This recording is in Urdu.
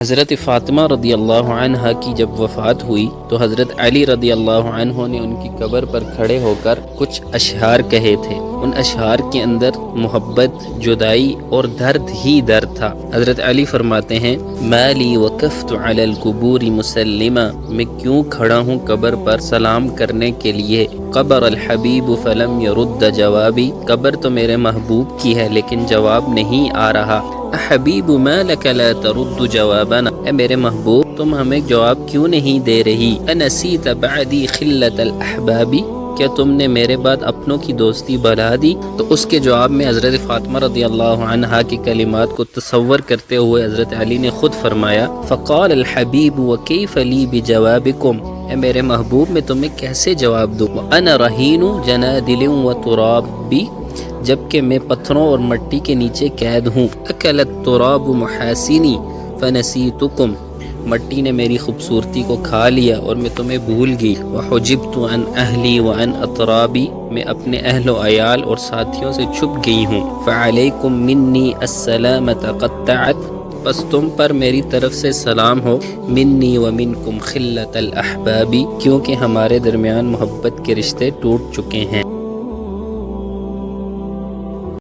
حضرت فاطمہ رضی اللہ عنہ کی جب وفات ہوئی تو حضرت علی رضی اللہ عنہ نے ان کی قبر پر کھڑے ہو کر کچھ اشعار کہے تھے۔ ان اشعار کے اندر محبت، جدائی اور درد ہی درد تھا۔ حضرت علی فرماتے ہیں مالی وقفت علی القبور مسلمہ، میں کیوں کھڑا ہوں قبر پر سلام کرنے کے لیے۔ قبر الحبیب فلم یرد جوابی، قبر تو میرے محبوب کی ہے لیکن جواب نہیں آ رہا۔ حبیب ما لک لا ترد جوابنا، اے میرے محبوب تم ہمیں جواب کیوں نہیں دے رہی۔ انسیت بعدی خلت الاحباب، کیا تم نے میرے بعد اپنوں کی دوستی بڑھا دی۔ تو اس کے جواب میں حضرت فاطمہ رضی اللہ عنہا کی کلمات کو تصور کرتے ہوئے حضرت علی نے خود فرمایا فقال الحبیب وکیف لی بجوابکم، اے میرے محبوب میں تمہیں کیسے جواب دوں۔ انا رہین جنادل وترابی، جبکہ میں پتھروں اور مٹی کے نیچے قید ہوں۔ اکلت تراب محاسنی فنسیتکم، مٹی نے میری خوبصورتی کو کھا لیا اور میں تمہیں بھول گئی۔ وحجبت عن اہلی وعن اطرابی، میں اپنے اہل و عیال اور ساتھیوں سے چھپ گئی ہوں۔ فعلیکم منی السلامۃ قطعت، بس تم پر میری طرف سے سلام ہو۔ منی ومنکم خلت الاحباب، کیونکہ ہمارے درمیان محبت کے رشتے ٹوٹ چکے ہیں۔